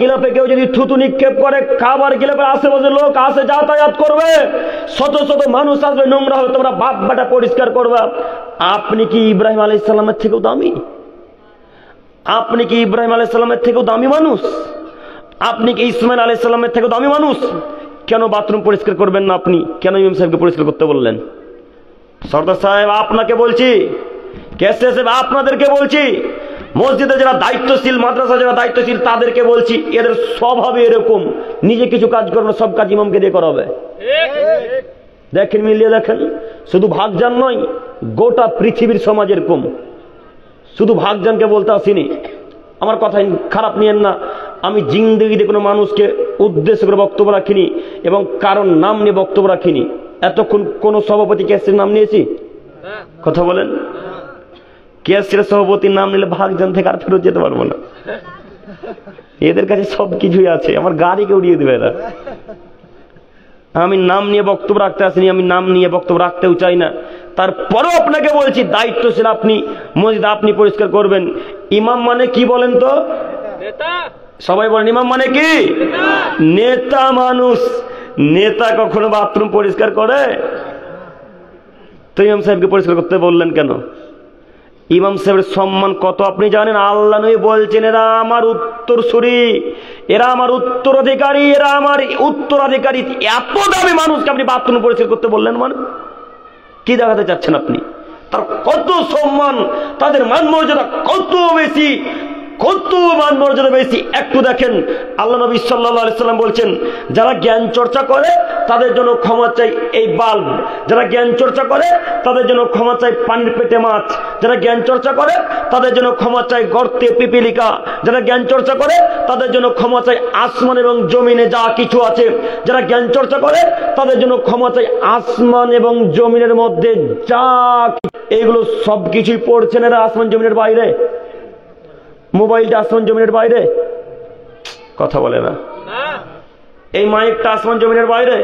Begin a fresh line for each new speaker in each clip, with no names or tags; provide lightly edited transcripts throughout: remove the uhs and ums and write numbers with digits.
গিলাপে কেউ যদি থুতু নিক্ষেপ করে, খাবার গিলাপের আশেপাশে লোক আসে যাতায়াত করবে, শত শত মানুষ আসবে, নোংরা হবে, তোমরা বাপ বেটা পরিষ্কার করবা। আপনি কি ইব্রাহিম আলাইহিস সালামের থেকেও দামি? আপনি কি ইব্রাহিম আলাইহিস সালামের থেকেও দামি মানুষ? আপনি কি ইসমাইল আলাইহিস সালামের থেকেও দামি মানুষ? কেন বাথরুম পরিষ্কার করবেন না আপনি? কেন ইমাম সাহেবকে পরিষ্কার করতে বললেন? সর্দার সাহেব আপনাকে বলছি, কেসে সাহেব আপনাদেরকে বলছি, মসজিদে যারা দায়িত্বশীল, মাদ্রাসা যারা দায়িত্বশীল তাদেরকে বলছি, এদের স্বভাবে এরকম, নিজে কিছু কাজ করবে সব কাজ ইমামকে দিয়ে করাবে। দেখেন, মিলিয়ে দেখেন, শুধু ভাগজান নয়, গোটা পৃথিবীর সমাজ এরকম। শুধু ভাগজানকে বলতে আসিনি, আমার কথা খারাপ নিয়েন না, আমি জিন্দেগিতে কোনো মানুষকে উদ্দেশ্য করে বক্তব্য রাখিনি এবং কারণ নাম নিয়ে বক্তব্য রাখিনি। এতক্ষণ কোন সভাপতি কেসের নাম নিয়েছি? কথা বলেন। কেসের সভাপতির নাম নিলে ভাগজান থেকে আর ফেরত যেতে পারবো না। এদের কাছে সব কিছুই আছে, আমার গাড়িকে উড়িয়ে দেবে এরা। আমি নাম নিয়ে বক্তব্য রাখতে আসিনি, আমি নাম নিয়ে বক্তব্য রাখতেও চাই না। তারপরেও আপনাকে বলছি, দায়িত্বশীল আপনি, মসজিদ আপনি পরিষ্কার করবেন। ইমাম মানে কি বলেন তো? সবাই বলেন, ইমাম মানে কি? নেতা মানুষ। নেতা কখনো বাথরুম পরিষ্কার করে? তো ইমাম সাহেবকে পরিষ্কার করতে বললেন কেন? ইমাম সাহেবের সম্মান কত আপনি জানেন? আল্লাহ নবী বলছেন, এরা আমার উত্তরসূরি, এরা আমার উত্তরাধিকারী, এরা আমার উত্তরাধিকারী। এত দামি মানুষকে আপনি বাথরুম পরিষ্কার করতে বললেন মানে কি দেখাতে চাচ্ছেন আপনি? তার কত সম্মান, তাদের মান মর্যাদা কত বেশি, কত মান মর্যাদা বেশি। একটু দেখেন, আল্লাহ নবী সাল্লাল্লাহু আলাইহি সাল্লাম বলছেন, যারা জ্ঞান চর্চা করে তাদের জন্য ক্ষমা চাই এই বাল্ব, যারা জ্ঞান চর্চা করে তাদের জন্য ক্ষমা চাই পানির পেটে মাছ, যারা জ্ঞান চর্চা করে তাদের জন্য ক্ষমা চাই গর্তে পিপিলিকা, যারা জ্ঞান চর্চা করে তাদের জন্য ক্ষমা চাই আসমান এবং জমিনে যা কিছু আছে, যারা জ্ঞান চর্চা করে তাদের জন্য ক্ষমা চাই আসমান এবং জমিনের মধ্যে যা, এইগুলো সব কিছুই পড়ছেন এরা আসমান জমিনের বাইরে। মোবাইলটা আসমান জমিনের বাইরে, কথা বলে না। এই মাইকটা আসমান জমিনের বাইরে,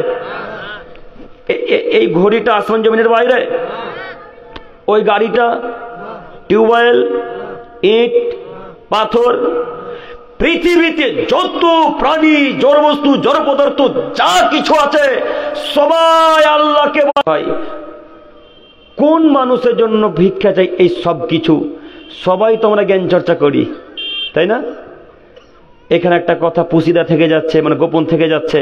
এই ঘড়িটা আসমান জমিনের বাইরে, ওই গাড়িটা, টিউবওয়েল, ইট, পাথর, পৃথিবীতে যত প্রাণী, জড়বস্তু, জড় পদার্থ যা কিছু আছে সবাই আল্লাহকে ভাই। কোন মানুষের জন্য ভিক্ষা চাই? এই সব কিছু সবাই তো আমরা জ্ঞান চর্চা করি, তাই না? এখানে একটা কথা পুশিদা থেকে যাচ্ছে, মানে গোপন থেকে যাচ্ছে,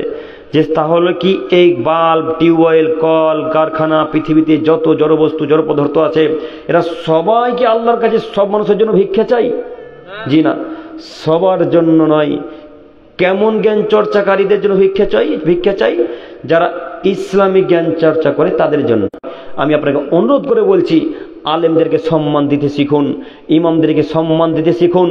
যে তাহলে কি এই বাল্ব, টিউবওয়েল, কল কারখানা, পৃথিবীতে যত জড়বস্তু, জড় পদার্থ আছে এরা সবাই কি আল্লাহর কাছে সব মানুষের জন্য ভিক্ষা চাই? জি না, সবার জন্য নয়। কেমন জ্ঞান চর্চাকারীদের জন্য ভিক্ষা চাই? যারা ইসলামিক জ্ঞান চর্চা করে তাদের জন্য। আমি আপনাকে অনুরোধ করে বলছি, আলেমদেরকে সম্মান দিতে শিখুন, ইমামদেরকে সম্মান দিতে শিখুন,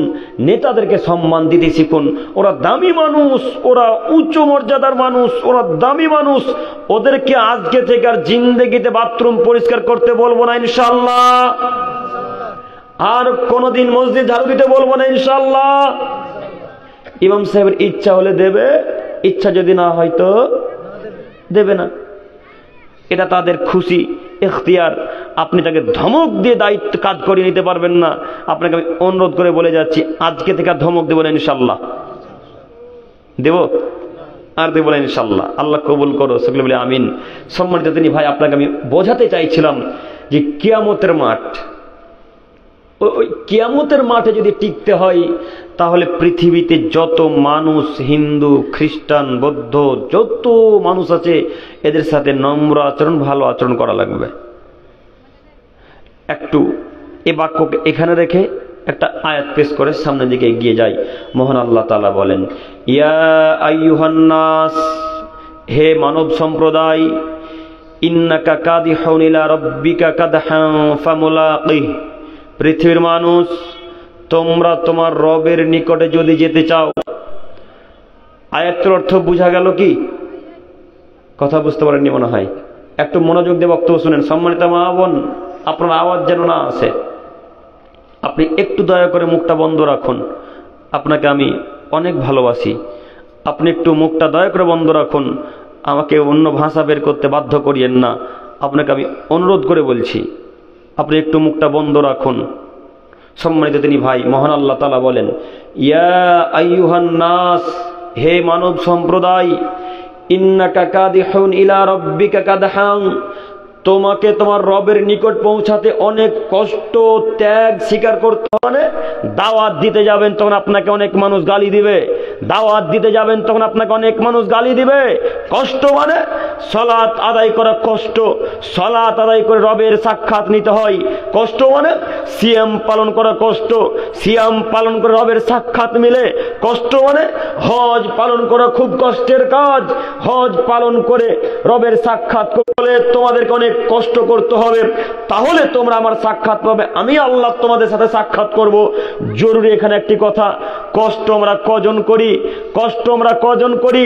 নেতাদেরকে সম্মান দিতে শিখুন। ওরা দামি মানুষ, ওরা উচ্চ মর্যাদার মানুষ, ওরা দামি মানুষ। ওদেরকে আজকে থেকে আর জিন্দেগিতে বাথরুম পরিষ্কার করতে বলবো না ইনশাআল্লাহ, আর কোনদিন মসজিদ ঝাড়ু দিতে বলবো না ইনশাআল্লাহ। ইমাম সাহেবের ইচ্ছা হলে দেবে, ইচ্ছা যদি না হয় তো দেবে না। এটা তাদের খুশি, ইখতিয়ার। আপনি তাকে ধমক দিয়ে দায়িত্ব কাজ করে নিতে পারবেন না। আপনাকে আমি অনুরোধ করে বলে যাচ্ছি, আজকে থেকে আর ধমক দেব না ইনশাআল্লাহ। দেব আর দেব না ইনশাআল্লাহ। আল্লাহ কবুল করো, সকলে বলে আমিন। সম্মানিত তিনি ভাই, আপনাকে আমি বোঝাতে চাইছিলাম যে কিয়ামতের মাঠ, ওই কিয়ামতের মাঠে যদি টিকতে হয় তাহলে পৃথিবীতে যত মানুষ, হিন্দু, খ্রিস্টান, বৌদ্ধ, যত মানুষ আছে এদের সাথে নম্র আচরণ, ভালো আচরণ করা লাগবে। একটু এ বাক্যকে এখানে রেখে একটা আয়াত পেশ করে সামনের দিকে এগিয়ে যাই। মহান আল্লাহ তাআলা বলেন, ইয়া আইয়ুহান নাস, হে মানব সম্প্রদায়, ইন্নাকা কাদিহুন ইলা রাব্বিকা কাদহান ফামুলাকিহ, পৃথিবীর মানুষ তোমরা তোমার রবের নিকটে যদি যেতে চাও। আয়াতের অর্থ বোঝা গেল কি? কথা বুঝতে পারেননি মনে হয়। একটু মনোযোগ দিয়ে বক্তব্য শুনেন। সম্মানিত মা বোন, আপনার আওয়াজ যেন না আসে, আপনি একটু দয়া করে মুখটা বন্ধ রাখুন। আপনাকে আমি অনেক ভালোবাসি, আপনি একটু মুখটা দয়া করে বন্ধ রাখুন। আমাকে অন্য ভাষা বের করতে বাধ্য করিয়েন না, আপনাকে আমি অনুরোধ করে বলছি, আপনি একটু মুখটা বন্ধ রাখুন। সম্মানিত তিনি ভাই, মহান আল্লাহ তাআলা বলেন, ইয়া আইয়ুহান নাস, হে মানব সম্প্রদায়, ইন্নাকা কাদিহুন ইলা রাব্বিকা কাদহান, তোমাকে তোমার রবের নিকট পৌঁছাতে অনেক কষ্ট ত্যাগ স্বীকার করতে হবে। দাওয়াত দিতে যাবেন তখন আপনাকে অনেক মানুষ গালি দিবে, দাওয়াত দিতে যাবেন তখন আপনাকে অনেক মানুষ গালি দিবে। কষ্ট মানে সালাত আদায় করা কষ্ট, সালাত আদায় করে রবের সাক্ষাৎ নিতে হয়। কষ্ট মানে সিয়াম পালন করা কষ্ট, সিয়াম পালন করে রবের সাক্ষাৎ মিলে। কষ্ট মানে হজ পালন করা খুব কষ্টের কাজ, হজ পালন করে রবের সাক্ষাৎ করলে তোমাদেরকে অনেক কষ্ট করতে হবে, তাহলে তোমরা আমার সাক্ষাৎ পাবে, আমি আল্লাহ তোমাদের সাথে সাক্ষাৎ করব। জরুরি এখানে একটি কথা, কষ্ট আমরা কজন করি? কষ্ট আমরা কজন করি?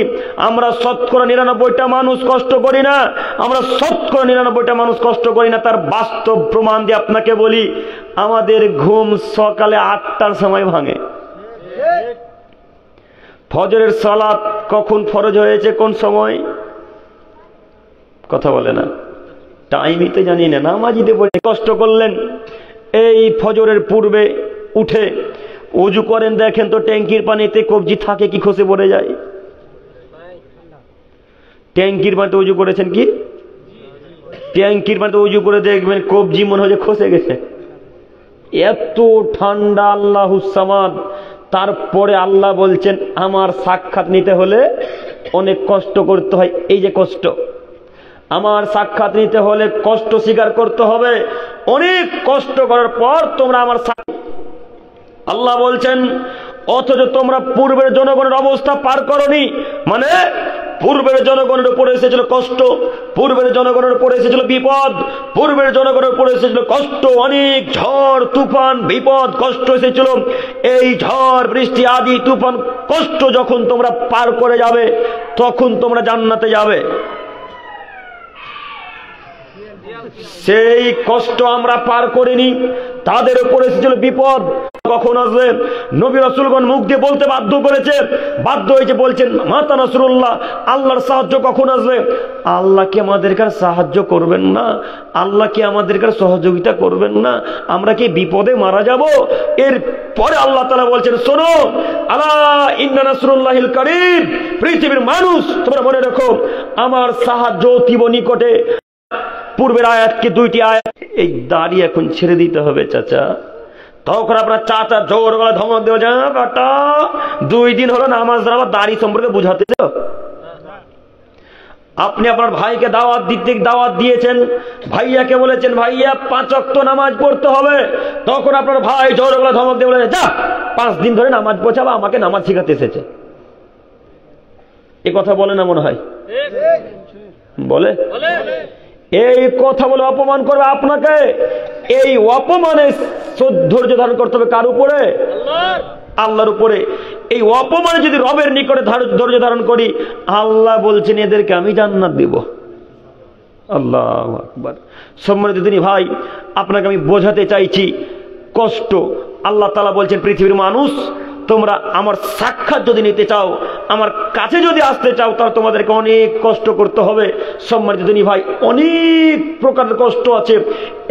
আমরা শতকরা 99টা মানুষ কষ্ট করি না, আমরা শতকরা 99টা মানুষ কষ্ট করি না। তার বাস্তব প্রমাণ দিয়ে আপনাকে বলি, আমাদের ঘুম সকালে 8টার সময় ভাঙে। ফজরের সালাত কখন ফরজ হয়েছে, কোন সময়? কথা বলে না, টাইমই তো জানি না। নামাজিতে বলে কষ্ট করলেন, এই ফজরের পূর্বে উঠে ওযু করেন, দেখেন তো ট্যাঙ্কির পানিতে কবজি থাকে কি খসে পড়ে যায়? ট্যাঙ্কির পানিতে ওযু করেছেন কি? ট্যাঙ্কির পানিতে ওযু করে দেখবেন কবজি মনে হয় খসে গেছে। এত ঠান্ডা, আল্লাহুস সামাদ। তারপরে আল্লাহ বলছেন আমার সাক্ষাৎ নিতে হলে অনেক কষ্ট করতে হয়। এই যে কষ্ট, আমার সাক্ষাৎ নিতে হলে কষ্ট স্বীকার করতে হবে। অনেক কষ্ট করার পর তোমরা আমার আল্লাহ বলছেন, অথচ তোমরা পূর্বের জনগণের অবস্থা পার করনি। মানে পূর্বের জনগণের উপরে এসেছিল কষ্ট, পূর্বের জনগণের উপরে এসেছিল বিপদ, পূর্বের জনগণের উপরে এসেছিল কষ্ট, অনেক ঝড় তুফান বিপদ কষ্ট এসেছিল। এই ঝড় বৃষ্টি আদি তুফান কষ্ট যখন তোমরা পার করে যাবে, তখন তোমরা জান্নাতে যাবে। সেই কষ্ট আমরা পার করিনি, তাদের উপরে এসেছিল বিপদ। কখন আসবে? নবী রাসূলগণ মুখ দিয়ে বলতে বাধ্য করেছে, বাধ্য হয়েছে, বলছেন মাতা নাসরুল্লাহ, আল্লাহর সাহায্য কখন আসবে? আল্লাহ কি আমাদেরকে সাহায্য করবেন না? আল্লাহ কি আমাদেরকে সহযোগিতা করবেন না? আমরা কি বিপদে মারা যাব? এর পরে আল্লাহ তাআলা বলছেন, শোনো, আলা ইন্না নাসরুল্লাহিল কারীব, পৃথিবীর মানুষ তোমরা মনে রাখো, আমার সাহায্য অতীব নিকটে। পূর্বের আয়াতকে 2টি আয়াত, এই দাড়ি এখন ছেড়ে দিতে হবে চাচা। তখন আপনার চাচা জোর গলা ধমক দেওয়া যায়, বেটা 2 দিন হলো নামাজ আবার দাড়ি সম্পর্কে বুঝাতে। আপনি আপনার ভাইকে দাওয়াত দিয়েছেন, ভাইয়াকে বলেছেন ভাইয়া 5 ওয়াক্ত নামাজ পড়তে হবে, তখন আপনার ভাই জোর গলা ধমক দিয়ে বলে, যা 5 দিন ধরে নামাজ পড়াবা, আমাকে নামাজ শেখাতে এসেছে। এ কথা বলে না মনে হয়? বলে। এই কথা বলে অপমান করবে আপনাকে। এই অপমানে ধৈর্য ধারণ করতে হবে কার উপরে? আল্লাহর উপরে। এই অপমানে যদি রবের নিকটে ধৈর্য ধারণ করি, আল্লাহ বলছেন এদেরকে আমি জান্নাত দিব। আল্লাহু আকবার। সম্মানিত দিনী ভাই, আপনাকে আমি বোঝাতে চাইছি কষ্ট। আল্লাহ তাআলা বলছেন, পৃথিবীর মানুষ তোমরা আমার সাক্ষাৎ যদি নিতে চাও, আমার কাছে যদি আসতে চাও, তাহলে তোমাদেরকে অনেক কষ্ট করতে হবে। সম্মানিত দিনী ভাই, অনেক প্রকারের কষ্ট আছে।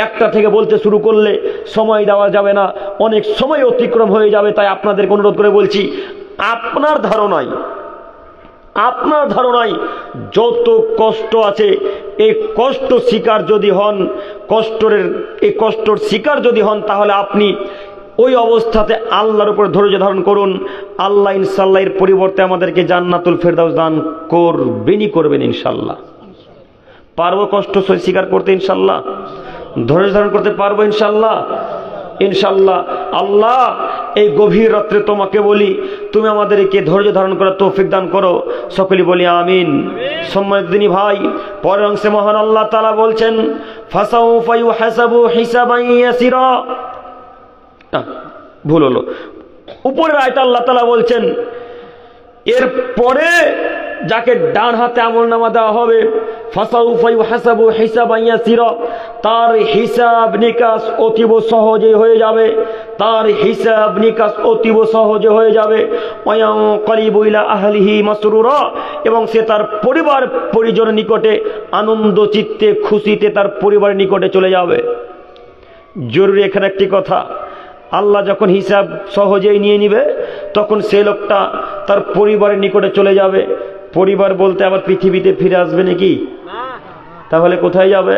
একটা থেকে বলতে শুরু করলে সময় দেওয়া যাবে না, অনেক সময় অতিক্রম হয়ে যাবে। তাই আপনাদেরকে অনুরোধ করে বলছি, আপনার ধারণায় যত কষ্ট আছে, এই কষ্ট শিকার যদি হন, এই কষ্টর শিকার যদি হন, তাহলে আপনি ওই অবস্থাতে আল্লাহর উপর ধৈর্য ধারণ করুন। আল্লাহ ইনশাআল্লাহ এর পরিবর্তে আমাদেরকে জান্নাতুল ফেরদাউস দান করবেন ইনশাআল্লাহ। পারবো কষ্ট স্বীকার করতে ইনশাআল্লাহ? ধৈর্য ধারণ করতে পারবো ইনশাআল্লাহ? ইনশাআল্লাহ। আল্লাহ, এই গভীর রাত্রে তোমাকে বলি, তুমি আমাদেরকে ধৈর্য ধারণ করার তৌফিক দান করো। সকলেই বলি আমিন। সম্মানিত দিনী ভাই, পরের অংশে মহান আল্লাহ তাআলা বলছেন, ফাসাউফা ইউহাসাবু হিসাবান ইয়াসিরা। ভুল হলো, উপরের আয়াতে আল্লাহ তাআলা বলছেন, এরপরে যাকে ডান হাতে আমলনামা দেওয়া হবে, ফাসাউফা ইউহাসাবু হিসাবান ইয়াসিরা, তার হিসাব নিকাশ অতীব সহজে হয়ে যাবে, তার হিসাব নিকাশ অতীব সহজে হয়ে যাবে। ওয়ায়ানকালিবু ইলা আহলিহি মাসরুরা, এবং সে তার পরিবার পরিজনের নিকটে আনন্দ চিত্তে খুশিতে তার পরিবারের নিকটে চলে যাবে। জরুরি এখানে একটি কথা, আল্লাহ যখন হিসাব সহজেই নিয়ে নিবে তখন সে লোকটা তার পরিবারের নিকটে চলে যাবে। পরিবার বলতে আবার পৃথিবীতে ফিরে আসবে নাকি? তাহলে কোথায় যাবে?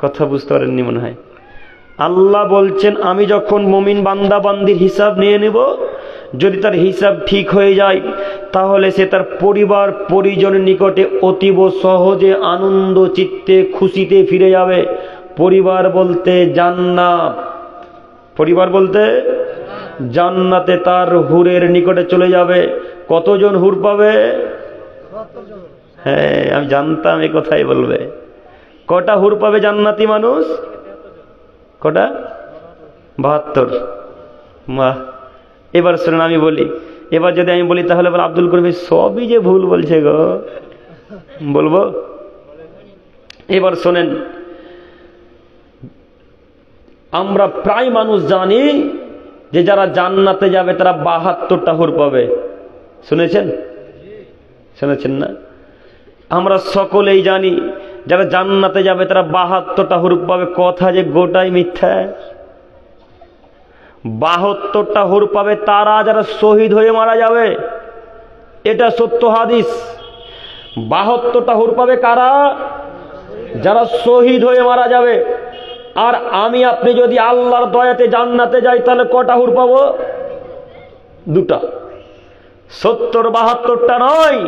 কথা বুঝতে পারেননি মনে হয়। আল্লাহ বলছেন আমি যখন মুমিন বান্দা বান্দির হিসাব নিয়ে নেব, যদি তার হিসাব ঠিক হয়ে যায় তাহলে সে তার পরিবার পরিজনের নিকটে অতীব সহজে আনন্দ চিত্তে খুশিতে ফিরে যাবে। পরিবার বলতে জান্নাত, পরিবার বলতে জান্নাতে তার হুরের নিকটে চলে যাবে। কতজন হুর পাবে? হ্যাঁ, আমি জানতাম এই কথাই বলবে। কটা হুর পাবে জান্নাতি মানুষ? কটা? 72। বাহ, এবার শুনুন আমি বলি। এবার যদি আমি বলি তাহলে বল আব্দুল করিম সবই যে ভুল বলছে গো, বলবো? এবার শোনেন, আমরা প্রায় মানুষ জানি যে যারা জান্নাতে যাবে তারা 72টা হুর পাবে। শুনেছেন? শুনেছেন না? আমরা সকলেই জানি যারা জান্নাতে যাবে তারা 72টা হুর পাবে। কথা যে গোটাই মিথ্যা। 72টা হুর পাবে তারা যারা শহীদ হয়ে মারা যাবে, এটা সত্য হাদিস। 72টা হুর পাবে কারা? যারা শহীদ হয়ে মারা যাবে। আর আমি আপনি যদি আল্লাহর দয়াতে জান্নাতে যাই তাহলে কটা হুর পাবো? 2টা। 70 72টা নয়,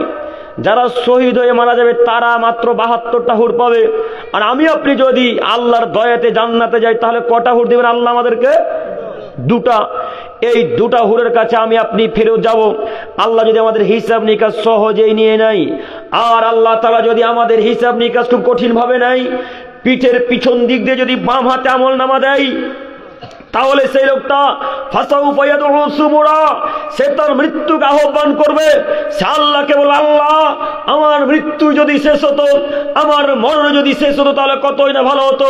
যারা শহীদ হয়ে মারা যাবে তারা মাত্র 72টা হুর পাবে। আর আমি আপনি যদি আল্লাহর দয়াতে জান্নাতে যাই তাহলে কটা হুর দিবেন আল্লাহ আমাদেরকে? 2টা। এই 2টা হুরের কাছে আমি আপনি ফেরত যাব আল্লাহ যদি আমাদের হিসাব নিকাশ সহজেই নিয়ে নেয়। আর আল্লাহ তাআলা যদি আমাদের হিসাব নিকাশ খুব কঠিন ভাবে নেয়, পিঠের পিছন দিক দিয়ে যদি বাম হাতে আমলনামা দেয়, তাহলে সেই লোকটা সে তার মৃত্যুকে আহ্বান করবে। সে আল্লাহকে বলে, আল্লাহ আমার মৃত্যু যদি শেষ হতো, আমার মরণ যদি শেষ হতো তাহলে কতই না ভালো হতো।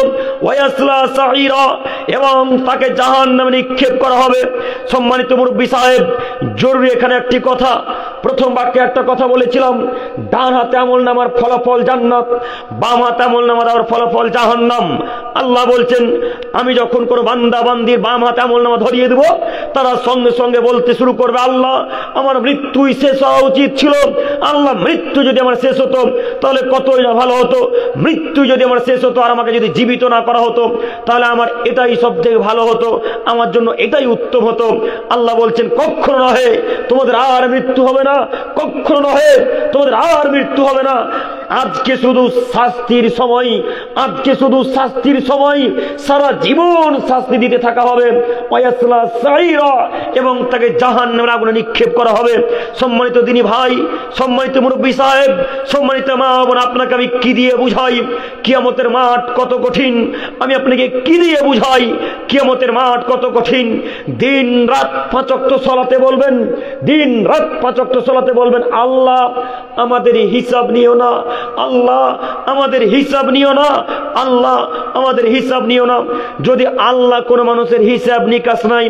এবং তাকে জাহান্নামে নিক্ষেপ করা হবে। সম্মানিত মুরব্বী সাহেব, জরুরি এখানে একটি কথা। প্রথম বাক্যে একটা কথা বলেছিলাম, ডান হাতে আমলনামার ফলাফল জান্নাত, বাম হাতে আমলনামার ফলাফল জাহান্নাম। আল্লাহ বলছেন আমি যখন কোনো বান্দা বান্দির বাম হাতে আমলনামা ধরিয়ে দেব, তারা সঙ্গে সঙ্গে বলতে শুরু করবে, আল্লাহ আমার মৃত্যুই শেষ হওয়া উচিত ছিল। আল্লাহ মৃত্যু যদি আমার শেষ হতো তাহলে কতই না ভালো হতো। মৃত্যু যদি আমার শেষ হতো আর আমাকে যদি জীবিত না করা হতো তাহলে আমার এটাই সবথেকে ভালো হতো, আমার জন্য এটাই উত্তম হতো। আল্লাহ বলছেন কখনো নহে, তোমাদের আর মৃত্যু হবে না, কখনো নহে তোমাদের আর মৃত্যু হবে না। আজকে শুধু শাস্তির সময়, আজকে শুধু শাস্তির সময়, সারা জীবন শাস্তি দিতে থাকা হবে। এবং তাকে জাহান্নামের আগুনে নিক্ষেপ করা হবে। সম্মানিত দিনী ভাই, সম্মানিত মুরব্বী সাহেব, সম্মানিত মা বোন, আপনাকে আমি কি দিয়ে বুঝাই কিয়ামতের মাঠ কত কঠিন? আমি আপনাকে কি দিয়ে বুঝাই কিয়ামতের মাঠ কত কঠিন? দিন রাত 5 ওয়াক্ত সালাতে বলবেন, দিন রাত 5 ওয়াক্ত সালাতে বলবেন, আল্লাহ আমাদের হিসাব নিও না, আল্লাহ আমাদের হিসাব নিও না, আল্লাহ আমাদের হিসাব নিও না। যদি আল্লাহ কোনো মানুষের হিসাব নিকাশ নাই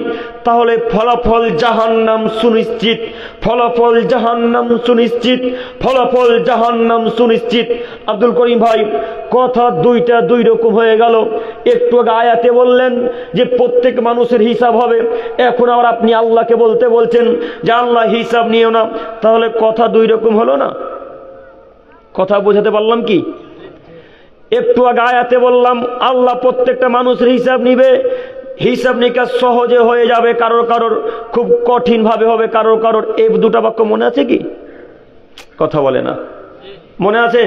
তাহলে ফলাফল জাহান্নাম সুনিশ্চিত, ফলাফল জাহান্নাম সুনিশ্চিত, ফলাফল জাহান্নাম সুনিশ্চিত। আব্দুল করিম ভাই, কথা দুইটা দুই রকম হয়ে গেল। একটু আগে আয়াতে বললেন যে প্রত্যেক মানুষের হিসাব হবে, এখন আবার আপনি আল্লাহকে বলতে বলছেন যে আল্লাহ হিসাব নিও না, তাহলে কথা দুই রকম হলো না? কথা বোঝাতে পারলাম কি? একটু আগে আয়াতে বললাম আল্লাহ প্রত্যেকটা মানুষের হিসাব নিবে, হিসাব নিকাশ সহজে হয়ে যাবে, কারোর কারোর খুব কঠিন ভাবে হবে, কারোর কারোর। এই 2টা বাক্য মনে আছে কি? কথা বলে না, মনে আছে?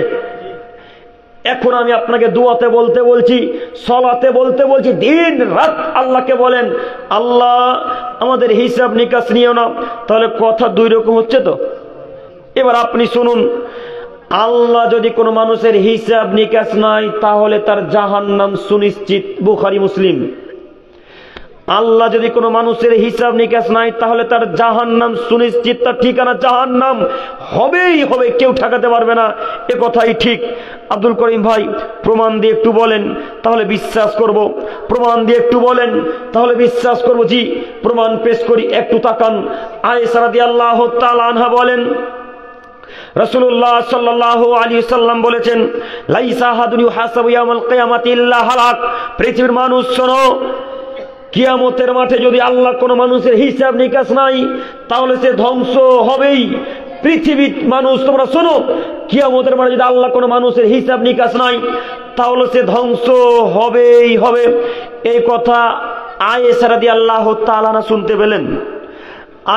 এখন আমি আপনাকে দুয়াতে বলতে বলছি, সলাতে বলতে বলছি, দিন রাত আল্লাহকে বলেন আল্লাহ আমাদের হিসাব নিকাশ নিও না, তাহলে কথা দুই রকম হচ্ছে তো। এবার আপনি শুনুন, আল্লাহ যদি কোনো মানুষের হিসাব নিকাশ নাই তাহলে তার জাহান্নাম সুনিশ্চিত, বুখারী মুসলিম। আল্লাহ যদি কোনো মানুষের হিসাব নিকাশ নাই তাহলে তার জাহান্নাম সুনিশ্চিত, তার ঠিকানা জাহান্নাম হবেই হবে, কেউ ঠেকাতে পারবে না, এ কথাই ঠিক। আব্দুল করিম ভাই, প্রমাণ দিয়ে একটু বলেন তাহলে বিশ্বাস করব, প্রমাণ দিয়ে একটু বলেন তাহলে বিশ্বাস করব। জি, প্রমাণ পেশ করি, একটু তাকান। আয়েশা রাদিয়াল্লাহু তাআলা আনহা বলেন, রাসূলুল্লাহ সাল্লাল্লাহু আলাইহি সাল্লাম বলেছেন, লাইসা আহাদুন ইউহাসাবু ইয়াউমাল কিয়ামাতি ইল্লা হালাক। পৃথিবীর মানুষ শোনো, কিয়ামতের মাঠে যদি আল্লাহর কোনো মানুষের হিসাব নিকাশ নাই তাহলে সে ধ্বংস হবেই। পৃথিবীর মানুষ তোমরা শোনো, কিয়ামতের মাঠে যদি আল্লাহ কোনো মানুষের হিসাব নিকাশ নাই তাহলে সে ধ্বংস হবেই হবে। এই কথা আয়েশা রাদিয়াল্লাহু তাআলা আনহা শুনতে পেলেন।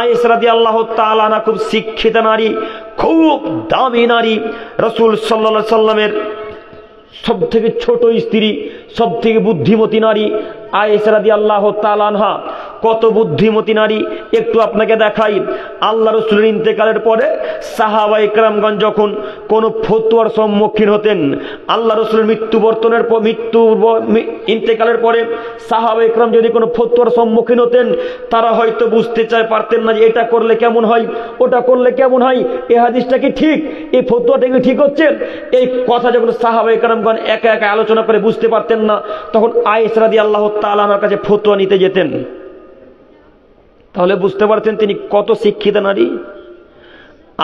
আয়েশা রাদিয়াল্লাহু তাআলা আনহা খুব শিক্ষিত নারী, খুব দামি নারী, রাসূল সাল্লাল্লাহু আলাইহি সাল্লামের সব থেকে ছোট স্ত্রী, সব থেকে বুদ্ধিমতী নারী আয়েশা রাদিয়াল্লাহু তাআলা আনহা। কত বুদ্ধিমতী নারী একটু আপনাকে দেখাই। আল্লাহ রাসূলের ইন্তেকালের পরে সাহাবায়ে কেরামগণ যখন কোন ফতোয়ার সম্মুখীন হতেন, আল্লাহ রাসূলের ইন্তেকালের পরে সাহাবায়ে কেরাম যদি কোনো ফতোয়ার সম্মুখীন হতেন, তারা হয়তো বুঝতে পারতেন না যে এটা করলে কেমন হয়, ওটা করলে কেমন হয়, এই হাদিসটা কি ঠিক, এই ফতোয়াটা কি ঠিক হচ্ছে। এই কথা যখন সাহাবায়ে কেরামগণ একা একা আলোচনা করে বুঝতে পারতেন না, তখন আয়েশা রাদিয়াল্লাহু তাআলা আনহার কাছে ফতোয়া নিতে যেতেন। তাহলে বুঝতে পারছেন তিনি কত শিক্ষিত নারী।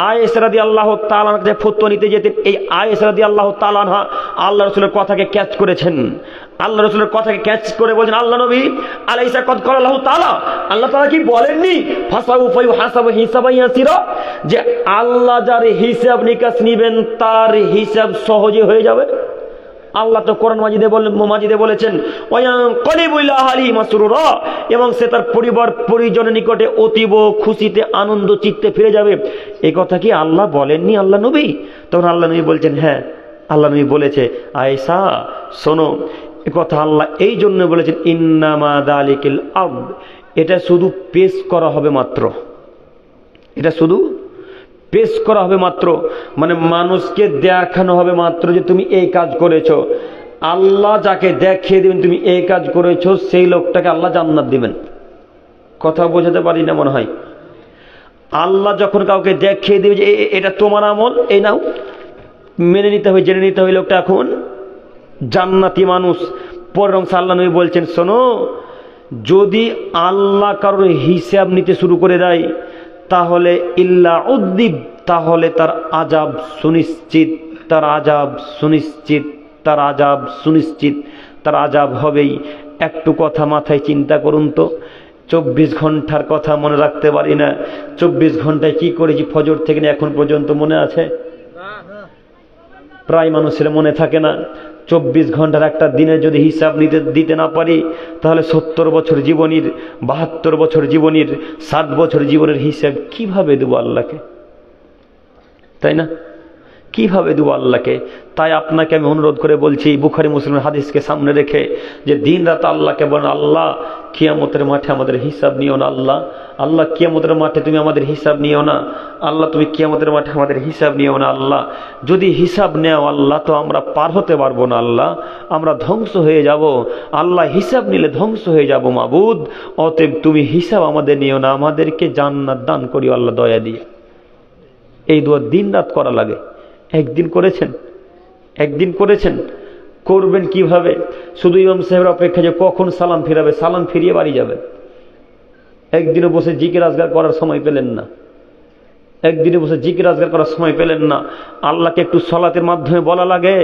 আয়েশা রাদিয়াল্লাহু তাআলা আনহার কাছে ফতোয়া নিতে যেতেন। এই আয়েশা রাদিয়াল্লাহু তাআলা আনহা আল্লাহ রাসূলের কথাকে ক্যাচ করেছেন। আল্লাহ রাসূলের কথাকে ক্যাচ করে বলেন, আল্লাহ নবী আলাইসা কদ ক্বালা আল্লাহু তাআলা, আল্লাহ তাআলা কি বলেননি ফাসাউফা ইউহাসাবু হিসাবান ইয়াসিরা, যে আল্লাহ যার হিসাব নিকাশ নেবেন তার হিসাব সহজে হয়ে যাবে। আল্লাহ তো কোরআন মাজিদে বলেছেন ওয়ায়ানকালিবু ইলা আহলিহি মাসরুরা, এবং সে তার পরিবার পরিজনের নিকটে অতীব খুশিতে আনন্দ চিত্তে ফিরে যাবে। এই কথা কি আল্লাহ বলেননি আল্লাহ নবী? তখন আল্লাহ নবী বলছেন, হ্যাঁ আল্লাহ নবী বলেছে, আয়েশা শোনো, এ কথা আল্লাহ এই জন্য বলেছেন ইন্নামা যালিকাল আরদ, এটা শুধু পেশ করা হবে মাত্র, এটা শুধু পেশ করা হবে মাত্র, মানে মানুষকে দেখানো হবে মাত্র যে তুমি এই কাজ করেছো। আল্লাহ যাকে দেখিয়ে দিবেন তুমি এই কাজ করেছো, সেই লোকটাকে আল্লাহ জান্নাত দিবেন। কথা বোঝাতে পারি না মনে হয়। আল্লাহ যখন কাউকে দেখিয়ে দিবে যে এটা তোমার আমল, এই নাও, মেনে নিতে হবে, জেনে নিতে হবে লোকটা এখন জান্নাতি মানুষ। পরের অংশে আল্লাহ নবী বলছেন, শোনো, যদি আল্লাহ কারোর হিসাব নিতে শুরু করে দেয় তাহলে ইল্লা উদ্দিব, তাহলে তার আযাব সুনিশ্চিত, তার আযাব সুনিশ্চিত, তার আযাব সুনিশ্চিত, তার আযাব হবেই। একটু কথা মাথায় চিন্তা করুন তো, 24 ঘন্টার কথা মনে রাখতে পারি না, 24 ঘন্টায় কি করেছি ফজর থেকে এখন পর্যন্ত মনে আছে? প্রায় মানুষের মনে থাকে না। 24 ঘন্টার একটা দিনে যদি হিসাব দিতে না পারি তাহলে 70 বছর জীবনীর, 72 বছর জীবনীর, 7 বছর জীবনের হিসাব কিভাবে দেবো আল্লাহকে? তাই না? কিভাবে দেবো আল্লাহকে? তাই আপনাকে আমি অনুরোধ করে বলছি, বুখারী মুসলিমের হাদিসকে সামনে রেখে, যে দিন রাত আল্লাহকে বলেন, আল্লাহ কিয়ামতের মাঠে আমাদের হিসাব নিও না, আল্লাহ আল্লাহ কিয়ামতের মাঠে তুমি আমাদের হিসাব নিও না, আল্লাহ তুমি কিয়ামতের মাঠে আমাদের হিসাব নিও না, আল্লাহ যদি হিসাব নেও আল্লাহ তো আমরা পার হতে পারবো না, আল্লাহ আমরা ধ্বংস হয়ে যাব, আল্লাহ হিসাব নিলে ধ্বংস হয়ে যাব মাবুদ, অতএব তুমি হিসাব আমাদের নিও না, আমাদেরকে জান্নাত দান করিও আল্লাহ দয়া দিয়ে। এই দোয়া দিন রাত করা লাগে। একদিন করেছেন? একদিন করেছেন? করবেন কিভাবে? শুধু ইমাম সাহেবের অপেক্ষা যে কখন সালাম ফিরাবে, সালাম ফিরিয়ে বাড়ি যাবে। একদিনে বসে জিকির আজগার করার সময় পেলেন না, একদিনে বসে জিকির আজগার করার সময় পেলেন না। আল্লাহকে একটু সলাতের মাধ্যমে বলা লাগে,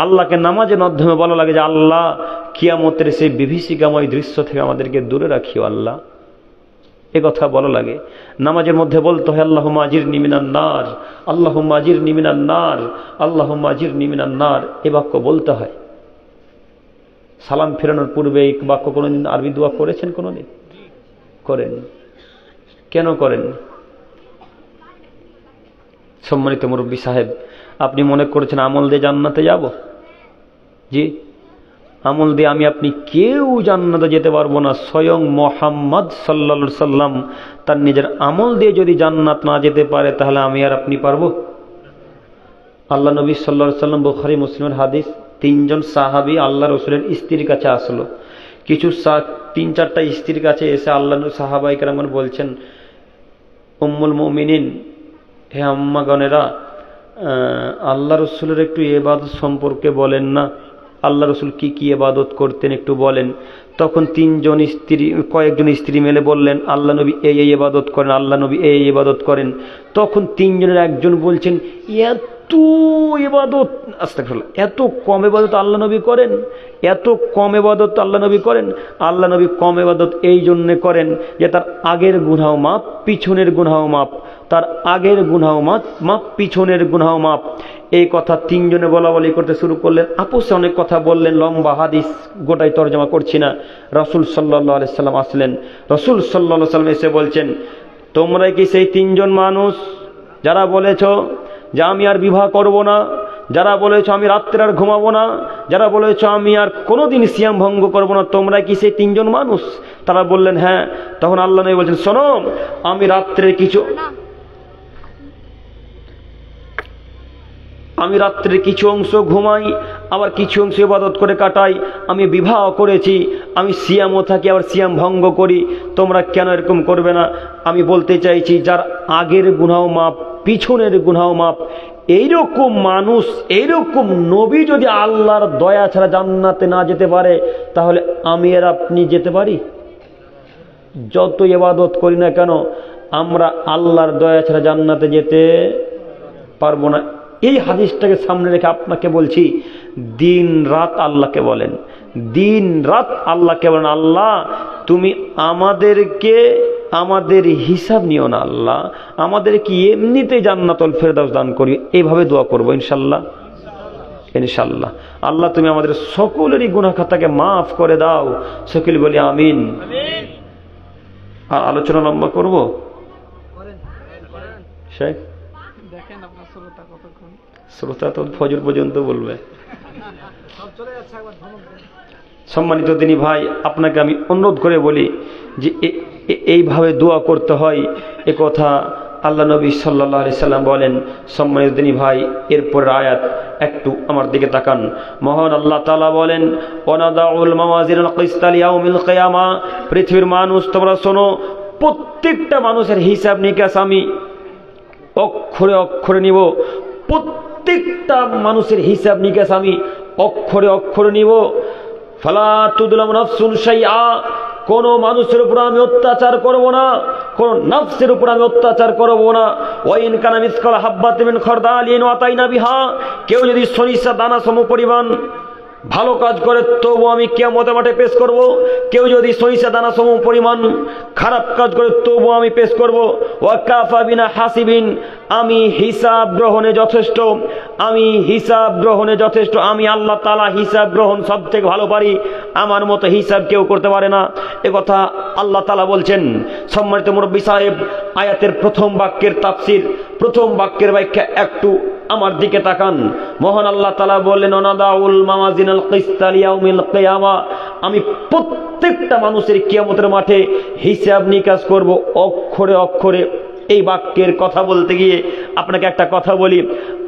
আল্লাহকে নামাজের মাধ্যমে বলা লাগে যে আল্লাহ কিয়ামতের সেই বিভীষিকাময় দৃশ্য থেকে আমাদেরকে দূরে রাখিও আল্লাহ, এ কথা বলা লাগে। নামাজের মধ্যে বলতে হয় আল্লাহুম্মা আজিরনি মিনান নার, আল্লাহুম্মা আজিরনি মিনান নার, আল্লাহুম্মা আজিরনি মিনান নার, এ বাক্য বলতে হয়। সালাম ফেরানোর পূর্বে এই বাক্য কোনোদিন আরবি দোয়া করেছেন? কোনোদিন করেন? কেন করেন? সম্মানিত মুরব্বী সাহেব, আপনি মনে করেছেন আমল দিয়ে জান্নাতে যাব? জি, আমল দিয়ে আমি আপনি কেউ জান্নাতে যেতে পারবো না। স্বয়ং মুহাম্মদ সাল্লাল্লাহু আলাইহি সাল্লাম তার নিজের আমল দিয়ে যদি জান্নাত না যেতে পারে তাহলে আমি আর আপনি পারবো? আল্লাহ নবী সাল্লাল্লাহু আলাইহি সাল্লাম, বুখারী মুসলিমের হাদিস, 3 জন সাহাবী আল্লাহ রাসূলের স্ত্রীর কাছে আসলো। কিছু 3-4টা স্ত্রীর কাছে এসে আল্লাহ সাহাবায়ে কেরাম বলছেন, উম্মুল মুমিনিন, হে আম্মাগণেরা, আল্লাহ রাসূলের একটু ইবাদত সম্পর্কে বলেন না। আল্লাহ রসুল কি কি ইবাদত করতেন একটু বলেন। তখন কয়েকজন স্ত্রী মিলে বললেন, আল্লাহ নবী এই এই ইবাদত করেন, আল্লাহ নবী এই এই ইবাদত করেন। তখন তিনজনের একজন বলছেন, এত ইবাদত, আস্তাগফিরুল্লাহ, এত কম ইবাদত আল্লাহ নবী করেন, এত কম ইবাদত আল্লাহ নবী করেন। আল্লাহ নবী কম ইবাদত এই জন্যে করেন যে তার আগের গুনাহ মাপ, পিছনের গুনাহ মাপ, তার আগের গুনাহ মাপ, পিছনের গুনাহ মাপ। এই কথা তিনজনে বলা বলি করতে শুরু করলেন। আপসে অনেক কথা বললেন, লম্বা হাদিস, গোটাই তর্জমা করছি না। রাসূল সাল্লাল্লাহু আলাইহি সাল্লাম আসলেন। রাসূল সাল্লাল্লাহু আলাইহি সাল্লাম এসে বলছেন, তোমরাই কি সেই তিনজন মানুষ যারা বলেছ যে আমি আর বিবাহ করব না, যারা বলেছ আমি রাত্রে আর ঘুমাবো না, যারা বলেছ আমি আর কোনোদিন সিয়াম ভঙ্গ করব না, তোমরা কি সেই তিনজন মানুষ? তারা বললেন হ্যাঁ। তখন আল্লাহ নবী বলছেন, শোনো, আমি রাত্রে কিছু অংশ ঘুমাই, আবার কিছু অংশ ইবাদত করে কাটাই। আমি বিবাহ করেছি, আমি সিয়ামও থাকি, আবার সিয়াম ভঙ্গ করি। তোমরা কেন এরকম করবে না? আমি বলতে চাইছি, যার আগের গুনাহ মাপ, পিছনের গুনাহ মাপ, এইরকম মানুষ, এইরকম নবী যদি আল্লাহর দয়া ছাড়া জান্নাতে না যেতে পারে, তাহলে আমি আর আপনি যেতে পারি? যত ইবাদত করি না কেন, আমরা আল্লাহর দয়া ছাড়া জান্নাতে যেতে পারবো না। এই হাদিসটাকে সামনে রেখে আপনাকে বলছি, দিন রাত আল্লাহকে বলেন, দিন রাত আল্লাহকে বলেন, আল্লাহ তুমি আমাদেরকে, আমাদের হিসাব নিও না, আল্লাহ আমাদেরকে এমনিতে জান্নাতুল ফেরদাউস দান করি। এইভাবে দোয়া করবো ইনশাল্লাহ, ইনশাল্লাহ। আল্লাহ তুমি আমাদের সকলেরই গুনাহ খাতাকে মাফ করে দাও, সকলে বলি আমিন। আর আলোচনা লম্বা করবো শেখ, শ্রোতা তো ফজর পর্যন্ত বলবে। সম্মানিত দিনী ভাই, আপনাকে আমি অনুরোধ করে বলি যে এইভাবে দোয়া করতে হয়, এ কথা আল্লাহ নবী সাল্লাল্লাহু আলাইহি সাল্লাম বলেন। সম্মানিত দিনী ভাই, এরপরের আয়াত একটু আমার দিকে তাকান। মহান আল্লাহ তাআলা বলেন, ওয়ানাদাউল মাওয়াজিনাল কিসতা লিয়াউমিল কিয়ামা, পৃথিবীর মানুষ তোমরা শোনো, প্রত্যেকটা মানুষের হিসাব নিকাশ আমি অক্ষরে অক্ষরে নিব। প্রত্যেকটা মানুষের হিসাব নিকাশ আমি অক্ষরে অক্ষরে নিব। ফালা তুযলামু নাফসুন শাইআ, কোন মানুষের উপর আমি অত্যাচার করব না, কোন নফসের উপর আমি অত্যাচার করব না। ওয়া ইন কানা মিসকাল হাববাতিন মিন খারদালিন আতাইনা বিহা, কেউ যদি সরিষা দানা সম পরিমাণ ভালো কাজ করে, তবু আমি কিয়ামতের মাঠে পেশ করব। কেউ যদি সরিষা দানা সম পরিমাণ খারাপ কাজ করে, তবু আমি পেশ করব। ওয়া কাফা বিনা হাসিবিন, আমি হিসাব গ্রহণে যথেষ্ট, আমি হিসাব গ্রহণে যথেষ্ট। আমি আল্লাহ তাআলা হিসাব গ্রহণ সব থেকে ভালো পারি, আমার মতো হিসাব কেউ করতে পারে না। এ কথা আল্লাহ তাআলা বলছেন। সম্মানিত মুরব্বী সাহেব, আয়াতের প্রথম বাক্যের তাফসীর, প্রথম বাক্যের ব্যাখ্যা একটু আমার দিকে তাকান। মহান আল্লাহ তাআলা বললেন, ওয়ানাদাউল মাওয়াজিনাল কিসতা লিয়াউমিল কিয়ামা, আমি প্রত্যেকটা মানুষের কিয়ামতের মাঠে হিসাব নিকাশ করব অক্ষরে অক্ষরে। এই বাক্যের কথা বলতে গিয়ে আপনাকে একটা কথা বলি,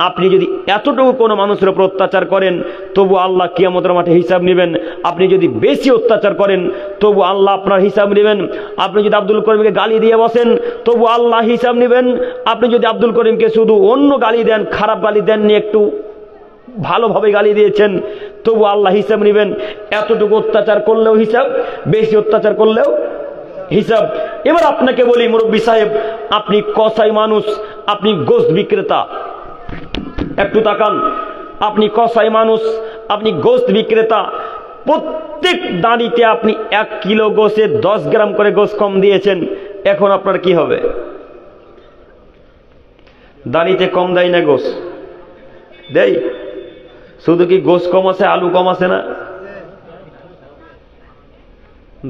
আপনি যদি এতটুকু কোনো মানুষের উপর অত্যাচার করেন, তবু আল্লাহ কিয়ামতের মাঠে হিসাব নেবেন। আপনি যদি বেশি অত্যাচার করেন, তবু আল্লাহ আপনার হিসাব নেবেন। আপনি যদি আব্দুল করিমকে গালি দিয়ে বসেন, তবু আল্লাহ হিসাব নেবেন। আপনি যদি আব্দুল করিমকে শুধু অন্য গালি দেন, খারাপ গালি দেননি, একটু ভালোভাবে গালি দিয়েছেন, তবু আল্লাহ হিসাব নেবেন। এতটুকু অত্যাচার করলেও হিসাব, বেশি অত্যাচার করলেও হিসাব। এবার আপনাকে বলি মুরব্বী সাহেব, আপনি কসাই মানুষ, আপনি গোশত বিক্রেতা, একটু তাকান। আপনি কসাই মানুষ, আপনি গোশত বিক্রেতা, প্রত্যেক দাঁড়িতে আপনি 1 কিলো গোশে 10 গ্রাম করে গোশত কম দিয়েছেন। এখন আপনার কি হবে? দাঁড়িতে কম দেয় না গোশত? দেয়। শুধু কি গোশত কম আছে, আলু কম আছে না?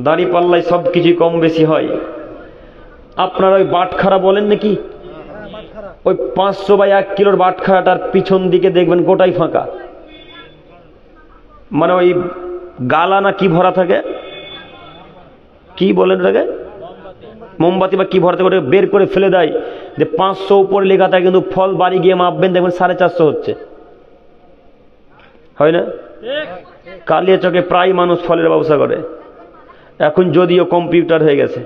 দাড়ি পাল্লাই সব কিছু কম বেশি হয়। আপনার ওই বাটখারা বলেন নাকি, ওই 500 বা 1 কিলোর বাটখারাটার পিছন দিকে দেখবেন গোটাই ফাঁকা, মানে ওই গালা না কি ভরা থাকে, কি বলেন ওটাকে, মোমবাতি বা কি ভরা থাকে, ওটা বের করে ফেলে দেয় যে 500 উপরে লেখা থাকে, কিন্তু ফল বাড়ি গিয়ে মাপবেন দেখবেন 450 হচ্ছে, হয় না? কালিয়াচকে প্রায় মানুষ ফলের ব্যবসা করে। এখন যদিও কম্পিউটার হয়ে গেছে,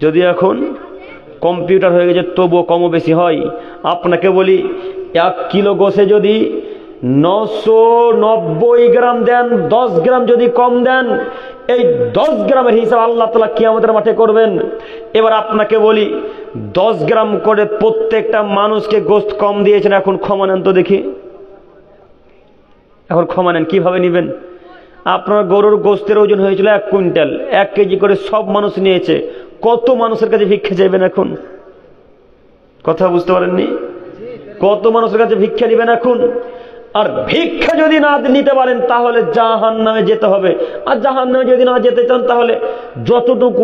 যদিও এখন কম্পিউটার হয়ে গেছে, তবুও কমও বেশি হয়। আপনাকে বলি, 1 কিলো গোশে যদি 990 গ্রাম দেন, 10 গ্রাম যদি কম দেন, এই 10 গ্রামের হিসাব আল্লাহ তাআলা কিয়ামতের মাঠে করবেন। এবার আপনাকে বলি, 10 গ্রাম করে প্রত্যেকটা মানুষকে গোশত কম দিয়েছেন, এখন ক্ষমা নেন তো দেখি, এখন ক্ষমা নেন, কিভাবে নেবেন? আপনার গরুর গোশতের ওজন হয়েছিল 1 কুইন্টাল, 1 কেজি করে সব মানুষ নিয়েছে, কত মানুষের কাছে ভিক্ষা চাইবেন এখন? কথা বুঝতে পারেননি? কত মানুষের কাছে ভিক্ষা নেবেন এখন? আর ভিক্ষা যদি না নিতে পারেন তাহলে জাহান্নামে যেতে হবে। আর জাহান্নামে যদি না যেতে চান তাহলে যতটুকু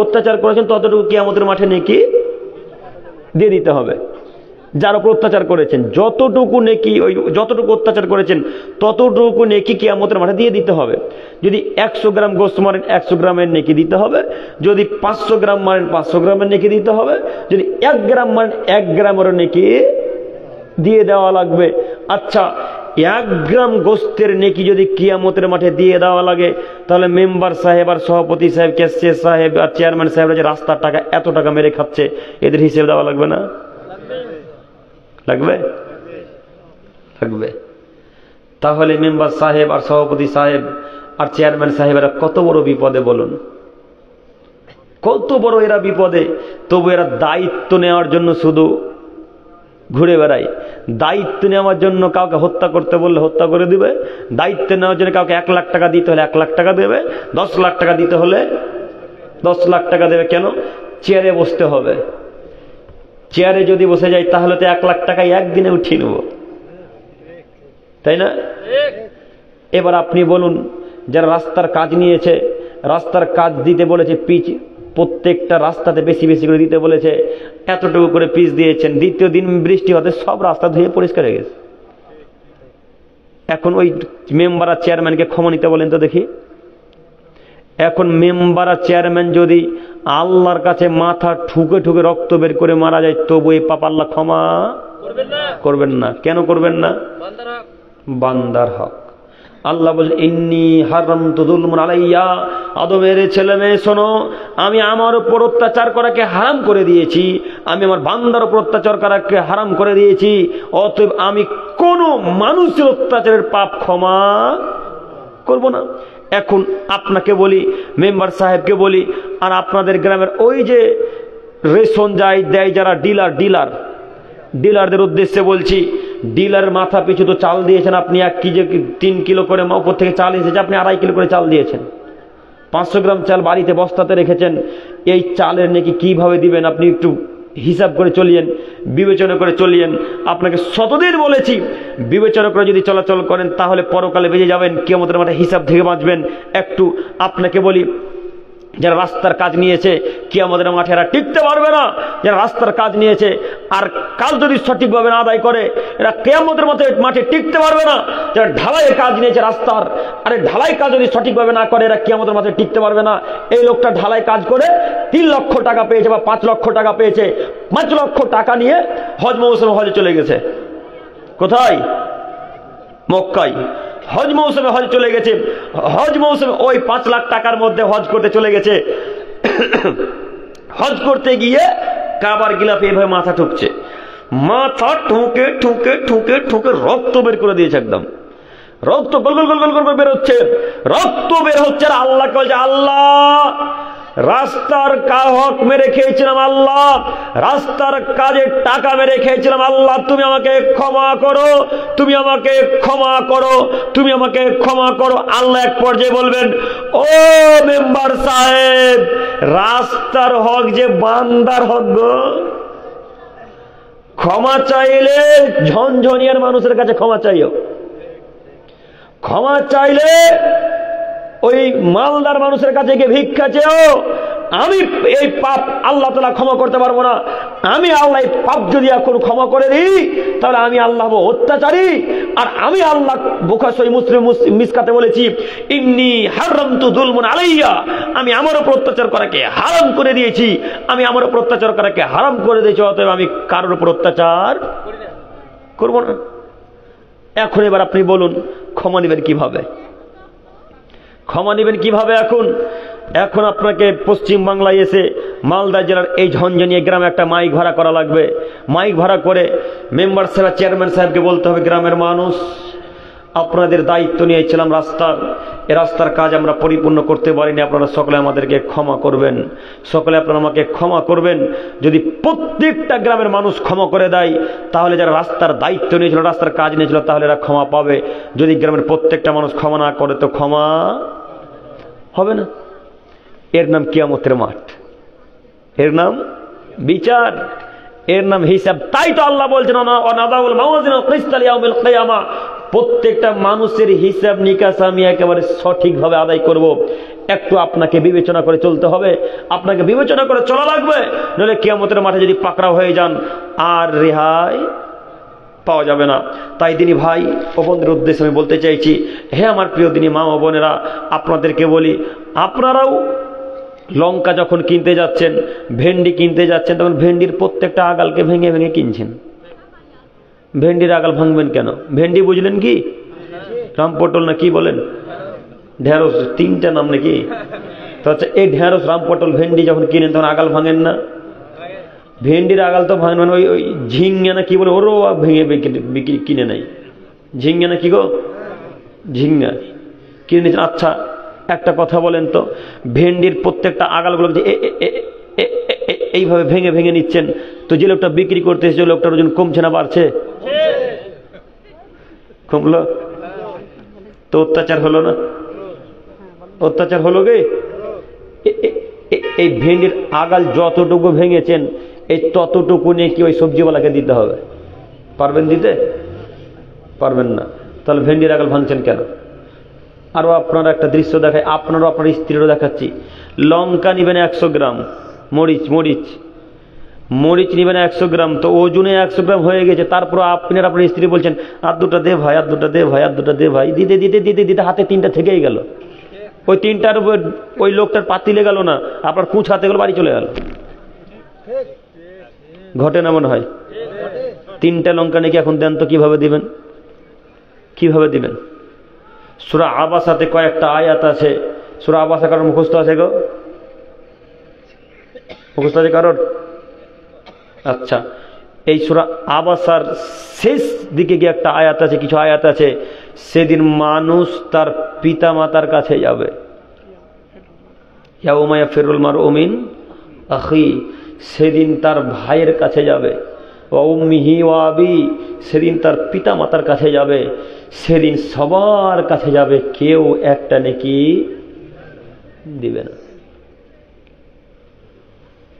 অত্যাচার করেছেন ততটুকু কিয়ামতের মাঠে নেকি দিয়ে দিতে হবে। যার উপর অত্যাচার করেছেন যতটুকু নেকি, ওই যতটুকু অত্যাচার করেছেন ততটুকু নেকি কিয়ামতের মাঠে দিয়ে দিতে হবে। যদি 100 গ্রাম গোশত মারেন 100 গ্রামের নেকি দিতে হবে, যদি 500 গ্রাম মারেন 500 গ্রামের নেকি দিতে হবে, যদি 1 গ্রাম মারেন 1 গ্রামের নেকি দিয়ে দেওয়া লাগবে। আচ্ছা, 1 গ্রাম গোশতের নেকি যদি কিয়ামতের মাঠে দিয়ে দেওয়া লাগে, তাহলে মেম্বার সাহেব আর সভাপতি সাহেব, ক্যাশিয়ার সাহেব আর চেয়ারম্যান সাহেবরা যে রাস্তার টাকা এত টাকা মেরে খাচ্ছে, এদের হিসেব দেওয়া লাগবে না? লাগবে, লাগবে। তাহলে মেম্বার সাহেব আর সভাপতি সাহেব আর চেয়ারম্যান সাহেবেরা কত বড় বিপদে বলুন, কত বড় এরা বিপদে। তবু এরা দায়িত্ব নেওয়ার জন্য শুধু ঘুরে বেড়ায়। দায়িত্ব নেওয়ার জন্য কাউকে হত্যা করতে বললে হত্যা করে দিবে, দায়িত্ব নেওয়ার জন্য কাউকে 1 লাখ টাকা দিতে হলে 1 লাখ টাকা দেবে, 10 লাখ টাকা দিতে হলে 10 লাখ টাকা দেবে। কেন? চেয়ারে বসতে হবে। চেয়ারে যদি বসে যাই তাহলে তো 1 লাখ টাকায় একদিনে উঠিয়ে নেব, তাই না? এবার আপনি বলুন, যারা রাস্তার কাজ নিয়েছে, রাস্তার কাজ দিতে বলেছে, পিচ প্রত্যেকটা রাস্তাতে বেশি বেশি করে দিতে বলেছে, এতটুকু করে পিচ দিয়েছেন, দ্বিতীয় দিন বৃষ্টি হতে সব রাস্তা ধুয়ে পরিষ্কার হয়ে গেছে। এখন ওই মেম্বার আর চেয়ারম্যানকে ক্ষমা নিতে বলেন তো দেখি। এখন মেম্বার আর চেয়ারম্যান যদি আল্লাহর কাছে মাথা ঠুকে ঠুকে রক্ত বের করে মারা যায়, তবু এই পাপ আল্লাহ ক্ষমা করবেন না। কেন করবেন না? বান্দার হক। আল্লাহ বলেন, ইন্নী হারামতু যুলমান আলাইয়া, আদমের ছেলে মেয়ে শোনো, আমি আমার উপর অত্যাচার করাকে হারাম করে দিয়েছি, আমি আমার বান্দার উপর অত্যাচার করাকে হারাম করে দিয়েছি, অতএব আমি কোন মানুষের অত্যাচারের পাপ ক্ষমা করব না। এখন আপনাকে বলি, মেম্বার সাহেবকে বলি, আর আপনাদের গ্রামের ওই যে রেশন যায় দেয় যারা ডিলারদের উদ্দেশ্যে বলছি, ডিলারের মাথা পিছু তো চাল দিয়েছেন আপনি 1 কেজি 3 কিলো করে, উপর থেকে চাল এসেছে, আপনি 2.5 কিলো করে চাল দিয়েছেন, 500 গ্রাম চাল বাড়িতে বস্তাতে রেখেছেন। এই চালের নাকি কিভাবে দিবেন আপনি একটু হিসাব করে চলিয়েন, বিবেচনা করে চলিয়েন। আপনাকে শতদিন বলেছি, বিবেচনা করে যদি চলাচল করেন তাহলে পরকালে বেঁচে যাবেন, কিয়ামতের মাঠে হিসাব থেকে বাঁচবেন। একটু আপনাকে বলি, যারা রাস্তার কাজ নিয়েছে কিয়ামতের মাঠে এরা টিকতে পারবে না। যারা রাস্তার কাজ নিয়েছে আর কাজ যদি সঠিকভাবে না আদায় করে, এরা কিয়ামতের মাঠে টিকতে পারবে না। যারা ঢালাই কাজ নিয়েছে রাস্তার, আরে ঢালাই কাজ যদি সঠিকভাবে না করে, এরা কিয়ামতের মাঠে টিকতে পারবে না। এই লোকটা ঢালাই কাজ করে 3 লক্ষ টাকা পেয়েছে বা 5 লক্ষ টাকা পেয়েছে, 5 লক্ষ টাকা নিয়ে হজ মৌসুমে হজে চলে গেছে। কোথায়? মক্কায়। হজ মৌসুমে হজ চলে গেছে, হজ মৌসুমে ওই 5 লাখ টাকার মধ্যে হজ করতে চলে গেছে। হজ করতে গিয়ে কাবার গিলাফে এভাবে মাথা ঠুকছে, মাথা ঠুকে ঠুকে ঠুকে ঠুকে রক্ত বের করে দিয়েছে, একদম রক্ত গোল গোল গোল গোল গোল বের হচ্ছে, রক্ত বের হচ্ছে। আর আল্লাহকে বলছে, আল্লাহ রাস্তার হক মেরে খেয়েছিলাম, আল্লাহ রাস্তার কাজের টাকা মেরে খেয়েছিলাম, আল্লাহ তুমি আমাকে ক্ষমা করো, তুমি আমাকে ক্ষমা করো, তুমি আমাকে ক্ষমা করো। আল্লাহ এক পর্যায়ে বলবেন, ও মেম্বার সাহেব, রাস্তার হক যে বান্দার হক গো, ক্ষমা চাইলে ঝনঝনিয়ার মানুষের কাছে ক্ষমা চাইও, ক্ষমা চাইলে ওই মালদার মানুষের কাছে গিয়ে ভিক্ষা চেও। আমি এই পাপ আল্লাহ তাআলা ক্ষমা করতে পারবো না। আমি আল্লাহ এই পাপ যদি এখন ক্ষমা করে দিই তাহলে আমি আল্লাহ অত্যাচারী। আর আমি আল্লাহ বুখারী মুসলিম মিসকাতে বলেছি, ইন্নী হারামতু যুলমান আলাইয়া, আমি আমার উপর অত্যাচার করাকে হারাম করে দিয়েছি, আমি আমার উপর অত্যাচার করাকে হারাম করে দিয়েছি, অতএব আমি কারোর উপর অত্যাচার করব না। এখন এবার আপনি বলুন, ক্ষমা নেবেন কিভাবে? ক্ষমা নেবেন কিভাবে? এখন আপনাকে পশ্চিম বাংলায় এসে মালদা জেলার এই ঝনঝনিয়া গ্রামে একটা মাইক ভাড়া করা লাগবে। মাইক ভাড়া করে মেম্বার সাহেব চেয়ারম্যান সাহেবকে বলতে হবে, গ্রামের মানুষ আপনাদের দায়িত্ব নিয়েছিলাম রাস্তার, এ রাস্তার কাজ আমরা পরিপূর্ণ করতে পারিনি, আপনারা সকলে আমাদেরকে ক্ষমা করবেন, সকলে আপনারা আমাকে ক্ষমা করবেন। যদি প্রত্যেকটা গ্রামের মানুষ ক্ষমা করে দেয় তাহলে যারা রাস্তার দায়িত্ব নিয়েছিল, রাস্তার কাজ নিয়েছিল, তাহলে এরা ক্ষমা পাবে। যদি গ্রামের প্রত্যেকটা মানুষ ক্ষমা না করে তো ক্ষমা হবে না। এর নাম কিয়ামতের মাঠ, এর নাম বিচার, এর নাম হিসাব। তাই তো আল্লাহ বলছেন প্রত্যেকটা মানুষের হিসাব নিকাশ আমি একেবারে সঠিকভাবে আদায় করব। একটু আপনাকে বিবেচনা করে চলতে হবে, আপনাকে বিবেচনা করে চলা লাগবে, নইলে কিয়ামতের মাঠে যদি পাকড়াও হয়ে যান আর রেহাই পাওয়া যাবে না। তাই দিনী ভাই ও বোনদের উদ্দেশ্যে আমি বলতে চাইছি, হে আমার প্রিয় দিনী মা ও বোনেরা, আপনাদেরকে বলি, আপনারাও লঙ্কা যখন কিনতে যাচ্ছেন, ভেন্ডি কিনতে যাচ্ছেন, তখন ভেন্ডির প্রত্যেকটা আগালকে ভেঙে ভেঙে কিনছেন। ভেন্ডির আগাল ভাঙবেন কেন? ভেন্ডি বুঝলেন কি? রামপটল না কি বলেন? ঢেঁড়স, তিনটা নাম নাকি? তো আচ্ছা, এই ঢেঁড়স, রামপটল, ভেন্ডি যখন কিনেন তখন আগাল ভাঙেন না? ভেন্ডির আগাল তো ভাঙেন, মানে ওই ঝিঙ্গা না কি বলে, ওরও ভেঙে বিক্রি কিনে নেয়। ঝিঙ্গা না কি গো? ঝিঙ্গা কিনে নিচ্ছেন। আচ্ছা একটা কথা বলেন তো, ভেন্ডির প্রত্যেকটা আগালগুলো এইভাবে ভেঙে ভেঙে নিচ্ছেন, তো যে লোকটা বিক্রি করতে এসেছে লোকটার ওজন কমছে না বাড়ছে? কমলো তো অত্যাচার হলো না? অত্যাচার হলো গে। এই ভেন্ডির আগাল যতটুকু ভেঙেছেন এই ততটুকু নিয়ে কি ওই সবজিওয়ালাকে দিতে হবে? পারবেন দিতে? পারবেন না। তাহলে ভেন্ডির আগাল ভাঙছেন কেন? আরো আপনারা একটা দৃশ্য দেখায়, আপনারও আপনার স্ত্রীরও দেখাচ্ছি। লঙ্কা নিবেন 100 গ্রাম, মরিচ নিবেন 100 গ্রাম, তো ওজনে 100 গ্রাম হয়ে গেছে। তারপর আপনার আপনার স্ত্রী বলছেন আর দুটা দে ভাই, আর দুটা দে ভাই, আর দুটা দে ভাই, দিতে দিতে দিতে দিতে হাতে 3টা থেকেই গেল। ওই 3টার ওই লোকটার পাতিলে গেল না, আপনার কুচ হাতে গেল, বাড়ি চলে গেল। ঘটে না মনে হয়? 3টা লঙ্কা নাকি এখন দেন, তো কিভাবে দিবেন? কিভাবে দিবেন? সূরা আবাসাতে কয়েকটা আয়াত আছে। সূরা আবাসা কারোর মুখস্থ আছে গো? মুখস্থ আছে কারোর? আচ্ছা, এই সূরা আবাসার শেষ দিকে গিয়ে একটা আয়াত আছে, কিছু আয়াত আছে, সেদিন মানুষ তার পিতা মাতার কাছে যাবে। ইয়াউমা ইয়াফিরুল মারউ মিন আখি, সেদিন তার ভাইয়ের কাছে যাবে। ওয়া উম্মিহি ওয়া আবি, সেদিন তার পিতা মাতার কাছে যাবে। সেদিন সবার কাছে যাবে, কেউ একটা নেকি দিবে না।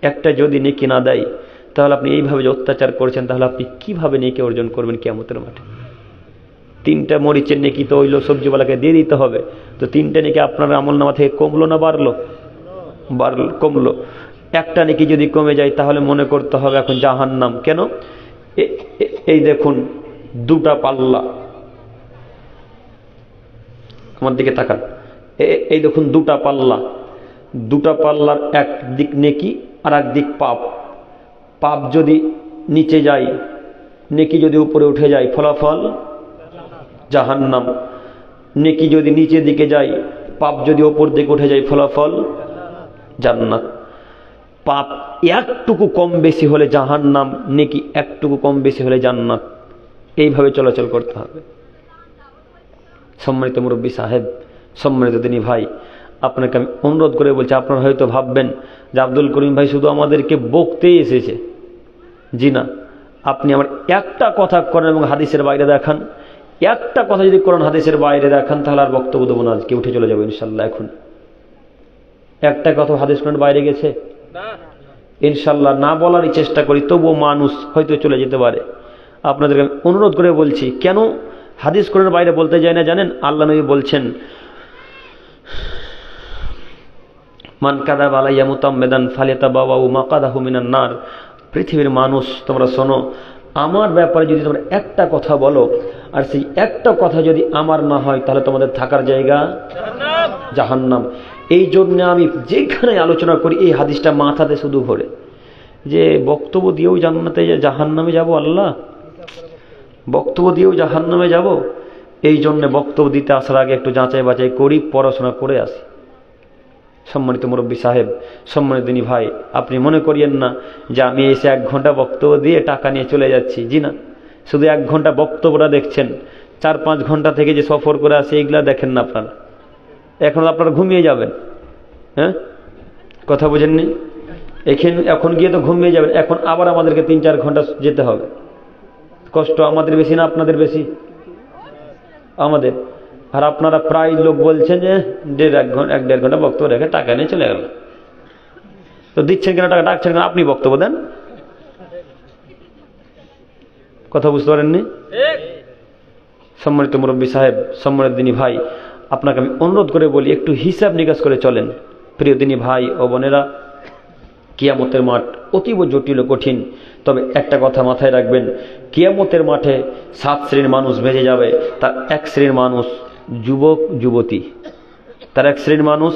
একটা যদি নেকি না দেয় তাহলে আপনি এইভাবে যে অত্যাচার করছেন, তাহলে আপনি কিভাবে নেকি অর্জন করবেন কিয়ামতের মাঠে? 3টা মরিচের নেকি তো ওই সবজিওয়ালাকে দিয়ে দিতে হবে, তো 3টা নেকি আপনার আমলনামা থেকে কমলো না বাড়লো? কমলো। একটা নেকি যদি কমে যায় তাহলে মনে করতে হবে এখন জাহান্নাম। কেন? এই দেখুন 2টা পাল্লা, আমার দিকে তাকান, এই দেখুন 2টা পাল্লা, 2টা পাল্লার এক দিক নেকি আর এক দিক পাপ। পাপ যদি নিচে যায়, নেকি যদি উপরে উঠে যায়, ফলাফল জাহান্নাম। নেকি যদি নিচের দিকে যায়, পাপ যদি উপর দিকে উঠে যায়, ফলাফল জান্নাত। পাপ একটুকু কম বেশি হলে জাহান্নাম, নেকি একটুকু কম বেশি হলে জান্নাত। এইভাবে চলাচল করতে হবে। সম্মানিত মুরব্বী সাহেব, সম্মানিত দিনী ভাই, আপনাকে আমি অনুরোধ করে বলছি, আপনারা হয়তো ভাববেন যে আব্দুল করিম ভাই শুধু আমাদেরকে বকতেই এসেছে। জি না, আপনি আমার একটা কথা করেন এবং হাদিসের বাইরে দেখান, একটা কথা যদি কোরআন হাদিসের বাইরে দেখান, তাহলে আর বক্তব্য দেবো না, আজকে উঠে চলে যাবো ইনশাল্লাহ। এখন একটা কথা হাদিস কোরআন বাইরে গেছে ইনশাল্লাহ, না বলারই চেষ্টা করি, তবুও মানুষ হয়তো চলে যেতে পারে। আপনাদেরকে আমি অনুরোধ করে বলছি, কেন হাদিস কোরআনের বাইরে বলতে যায় না জানেন? আল্লাহ নবী বলছেন, মান কাযাবা আলাইয়া মুতাম্মিদান ফালিয়াতাবাওয়াউ মাকাদাহু মিনান নার। পৃথিবীর মানুষ তোমরা শোনো, আমার ব্যাপারে যদি তোমরা একটা কথা বলো আর সেই একটা কথা যদি আমার না হয়, তাহলে তোমাদের থাকার জায়গা জাহান্নাম। এই জন্য আমি যেখানে আলোচনা করি এই হাদিসটা মাথাতে শুধু ঘোরে, যে বক্তব্য দিয়েও জান্নাতে জাহান্নামে যাব, আল্লাহ বক্তব্য দিয়েও জাহান্নামে যাব। এই জন্য বক্তব্য দিতে আসার আগে একটু যাচাই বাছাই করি, পড়াশোনা করে আসি। সম্মানিত মুরব্বী সাহেব, সম্মানিত দিনী ভাই, আপনি মনে করিয়েন না যে আমি এসে 1 ঘন্টা বক্তব্য দিয়ে টাকা নিয়ে চলে যাচ্ছি। জি না, শুধু 1 ঘন্টা বক্তব্যটা দেখছেন, 4-5 ঘন্টা থেকে যে সফর করে আসে এগুলা দেখেন না আপনারা, এখন আপনারা ঘুমিয়ে যাবেন। হ্যাঁ, কথা বুঝেননি? এখন গিয়ে তো ঘুমিয়ে যাবেন, এখন আবার আমাদেরকে 3-4 ঘন্টা যেতে হবে। কষ্ট আমাদের বেশি না আপনাদের বেশি? আমাদের। আর আপনারা প্রায় লোক বলছেন যে 1-1.5 ঘন্টা বক্তব্য রেখে টাকা নিয়ে চলে গেল। তো দিচ্ছেন কেন টাকা, ডাকছেন কেন? আপনি বক্তব্য দেন। কথা বুঝতে পারেননি? সম্মানিত মুরব্বী সাহেব, সম্মানিত দিনী ভাই, আপনাকে আমি অনুরোধ করে বলি একটু হিসাব নিকাশ করে চলেন। প্রিয় দিনী ভাই ও বোনেরা, কিয়ামতের মাঠ অতীব জটিল ও কঠিন। তবে একটা কথা মাথায় রাখবেন, কিয়ামতের মাঠে 7 শ্রেণীর মানুষ বেজে যাবে। তার এক শ্রেণীর মানুষ যুবক যুবতী, তার এক শ্রেণীর মানুষ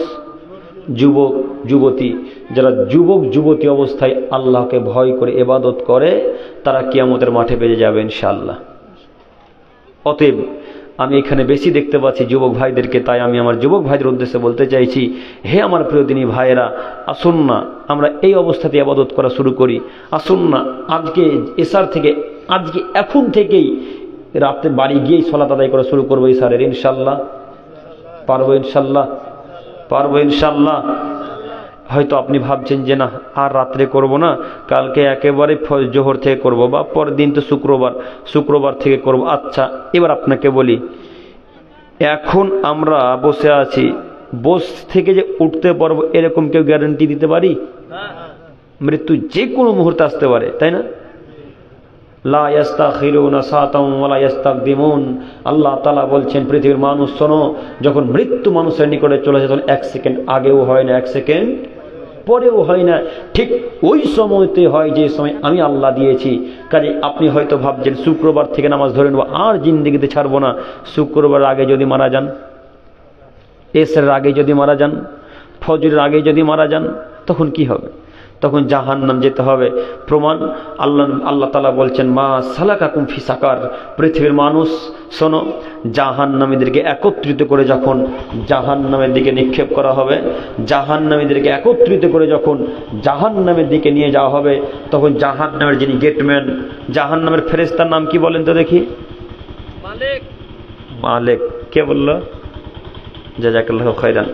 যুবক যুবতী। যারা যুবক যুবতী অবস্থায় আল্লাহকে ভয় করে ইবাদত করে তারা কিয়ামতের মাঠে বেজে যাবে ইনশাআল্লাহ। অতএব আমি এখানে বেশি দেখতে পাচ্ছি যুবক ভাইদেরকে, তাই আমি আমার যুবক ভাইদের উদ্দেশ্যে বলতে চাইছি, হে আমার প্রিয় দিনী ভাইয়েরা, আসুন না আমরা এই অবস্থাতে ইবাদত করা শুরু করি। আসুন না আজকে এশার থেকে, আজকে এখন থেকেই রাতে বাড়ি গিয়েই সালাত আদায় করা শুরু করবো এশারের। ইনশাল্লাহ পারবো, ইনশাল্লাহ পারবো, ইনশাল্লাহ। হয়তো আপনি ভাবছেন যে না আর রাত্রে করব না, কালকে একেবারে জোহর থেকে করব, বা পরের দিন তো শুক্রবার থেকে করব। আচ্ছা, এবার আপনাকে বলি, এখন আমরা বসে আছি, বস থেকে যে উঠতে পারবো এরকম কেউ গ্যারান্টি দিতে পারি? মৃত্যু যে কোনো মুহূর্তে আসতে পারে, তাই না? লা ইস্তাখিরুনা সাতাম ওয়ালা ইস্তাকদিমুন। আল্লাহ তাআলা বলছেন, পৃথিবীর মানুষ শোনো, যখন মৃত্যু মানুষের নিকটে চলে যায় তখন 1 সেকেন্ড আগেও হয় না, 1 সেকেন্ড পরেও হয় না, ঠিক ওই সময়তে হয় যে সময় আমি আল্লাহ দিয়েছি। কাজে আপনি হয়তো ভাবছেন শুক্রবার থেকে নামাজ ধরে নেব, আর জিন্দেগিতে ছাড়বো না। শুক্রবার আগে যদি মারা যান, এসের আগে যদি মারা যান, ফজরের আগে যদি মারা যান, তখন কি হবে? তখন জাহান্নাম যেতে হবে। প্রমাণ আল্লাহ তাআলা বলছেন, মা সালাকাকুম ফি সাকার। পৃথিবীর মানুষ শোনো, জাহান্নামীদেরকে একত্রিত করে যখন জাহান্নামের দিকে নিক্ষেপ করা হবে, জাহান্নামীদেরকে একত্রিত করে যখন জাহান্নামের দিকে নিয়ে যাওয়া হবে, তখন জাহান্নামের যিনি গেটম্যান, জাহান্নামের ফেরেশতার নাম কি বলেন তো দেখি? মালিক। মালিক কে বললো? জাযাকাল্লাহু খাইরান।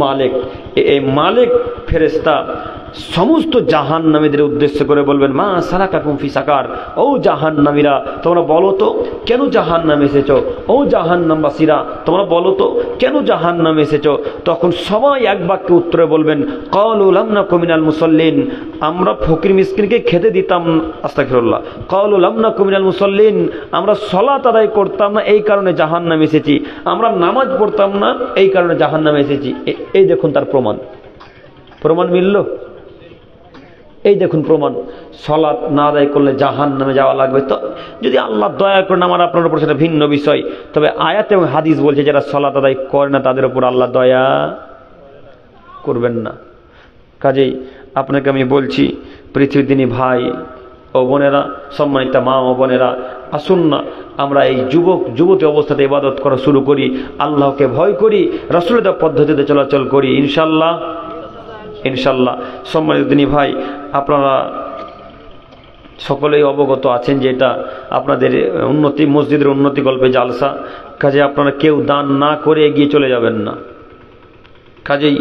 মালিক। এই মালিক ফেরেশতা সমস্ত জাহান্নামীদের উদ্দেশ্য করে বলবেন, মা সালাকাকুম ফি সাকার। ও জাহান্নামীরা, তোমরা বলো তো কেন জাহান্নামে এসেছো? ও জাহান্নামবাসীরা, তোমরা বলো তো কেন জাহান্নামে এসেছো? তখন সবাই এক বাক্যে উত্তরে বলবেন, ক্বালু লাম নাকু মিনাল মুসাল্লিন। আমরা ফকির মিসকিনকে খেতে দিতাম, আস্তাগফিরুল্লাহ, ক্বালু লাম নাকু মিনাল মুসাল্লিন। আমরা সালাত আদায় করতাম না, এই কারণে জাহান্নামে এসেছি। আমরা নামাজ পড়তাম না, এই কারণে জাহান্নামে এসেছি। এই দেখুন তার প্রমাণ মিলল। এই দেখুন প্রমাণ। সালাত না আদায় করলে জাহান্নামে যাওয়া লাগবে। তো যদি আল্লাহ দয়া করেন আমার আপনার উপর, সেটা ভিন্ন বিষয়। তবে আয়াত এবং হাদিস বলছে যারা সালাত আদায় করে না তাদের উপর আল্লাহ দয়া করবেন না। কাজেই আপনাকে আমি বলছি, পৃথিবীর দিনী ভাই ও বোনেরা, সম্মানিত মা ও বোনেরা, আসুন না আমরা এই যুবক যুবতী অবস্থাতে ইবাদত করা শুরু করি, আল্লাহকে ভয় করি, রাসূলের পদ্ধতিতে চলাচল করি, ইনশাআল্লাহ ইনশাআল্লাহ। সম্মানিত দিনী ভাই, আপনারা সকলেই অবগত আছেন যে এটা আপনাদের উন্নতি, মসজিদের উন্নতি গল্পে জালসা। কাজে আপনারা কেউ দান না করে এগিয়ে চলে যাবেন না। কাজেই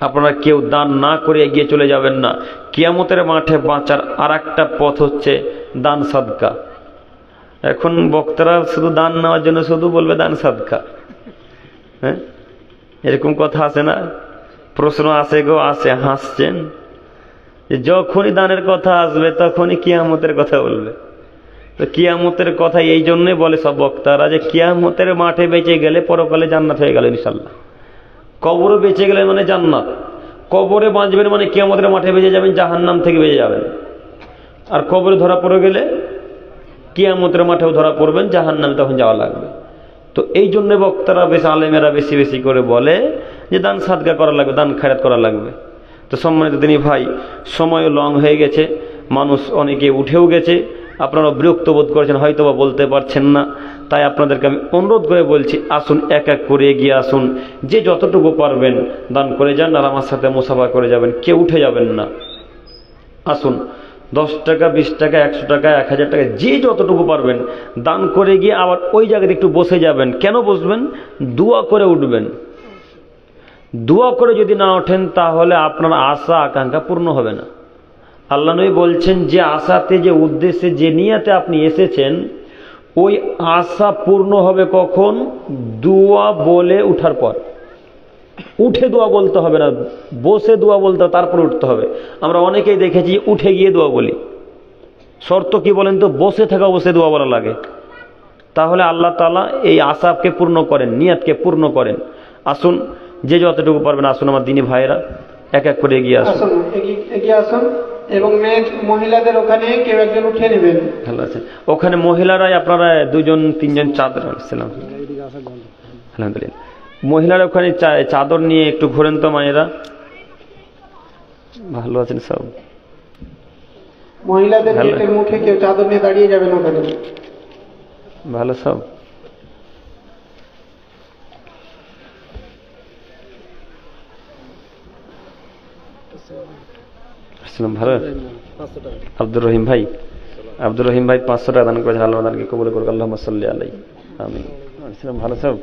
আপনারা কেউ দান না করে এগিয়ে চলে যাবেন না। কিয়ামতের মাঠে বাঁচার আর একটা পথ হচ্ছে দান সাদকা। এখন বক্তারা শুধু দান নেওয়ার জন্য শুধু বলবে দান সাদকা। হ্যাঁ, এরকম কথা আছে না? প্রশ্ন আসে গো, আসে, হাসছেন। যখনই দানের কথা আসবে তখনই কিয়ামতের কথা বলবে। তো কিয়ামতের কথা এই জন্যই বলে সব বক্তারা যে কিয়ামতের মাঠে বেঁচে গেলে পরকালে জান্নাত হয়ে গেল ইনশাল্লাহ। কবরে বেঁচে গেলে মানে জান্নাত, কবরে বাঁচবেন মানে কিয়ামতের মাঠে বেঁচে যাবেন, জাহান্নাম থেকে বেঁচে যাবেন। আর কবরে ধরা পড়ে গেলে কিয়ামতের মাঠেও ধরা পড়বেন, জাহান্নামে তখন যাওয়া লাগবে। তো এই জন্য বক্তারা, বেশ আলেমেরা বেশি বেশি করে বলে যে দান সাদকা করা লাগবে, দান খায়রাত করা লাগবে। তো সম্মানিত দিনী ভাই, সময়ও লং হয়ে গেছে, মানুষ অনেকে উঠেও গেছে, আপনারা বিরক্ত বোধ করেছেন, হয়তো বা বলতে পারছেন না। তাই আপনাদেরকে আমি অনুরোধ করে বলছি, আসুন এক এক করে এগিয়ে আসুন, যে যতটুকু পারবেন দান করে যান, আর আমার সাথে মুসাফা করে যাবেন, কেউ উঠে যাবেন না। আসুন 10 টাকা, 20 টাকা, 100 টাকা, 1000 টাকা, যে যতটুকু পারবেন দান করে গিয়ে আবার ওই জায়গাতে একটু বসে যাবেন। কেন বসবেন? দোয়া করে উঠবেন। দোয়া করে যদি না ওঠেন তাহলে আপনার আশা আকাঙ্ক্ষা পূর্ণ হবে না। আল্লাহ নবী বলছেন যে আশাতে, যে উদ্দেশ্যে, যে নিয়াতে আপনি এসেছেন, ওই আশা পূর্ণ হবে কখন? দোয়া বলে উঠার পর। উঠে দোয়া বলতে হবে না, বসে দোয়া বলতে হবে, তারপর উঠতে হবে। আমরা অনেকেই দেখেছি উঠে গিয়ে দোয়া বলি। শর্ত কি বলেন তো? বসে থাকা অবস্থায় দোয়া বলা লাগে। তাহলে আল্লাহ তাআলা এই আশাকে পূর্ণ করেন, নিয়াতকে পূর্ণ করেন। আসুন, যে যতটুকু পারবেন আসুন আমার দিনী ভাইয়েরা, এক এক করে এগিয়ে আসুন।
এগিয়ে আসুন এবং মহিলাদের ওখানে কেউ একজন উঠে নেবেন।
ভালো আছে। ওখানে মহিলারাই আপনারা 2 জন 3 জন চাদর আসছিলাম। আলহামদুলিল্লাহ। মহিলারা ওখানে চাদর নিয়ে একটু ঘোরেন তো মায়েরা। ভালো আছেন সব?
মহিলাদের গেটের মুখে কেউ চাদর নিয়ে দাঁড়িয়ে যাবেন ওখানে।
ভালো সব? ভালো। আব্দুর রহিম ভাই, 500 টাকা দান করেছেন। আল্লাহ দানকে কবুল করুক। আল্লাহুম্মা সাল্লি আলাইহি। আমিন। ভালো সব?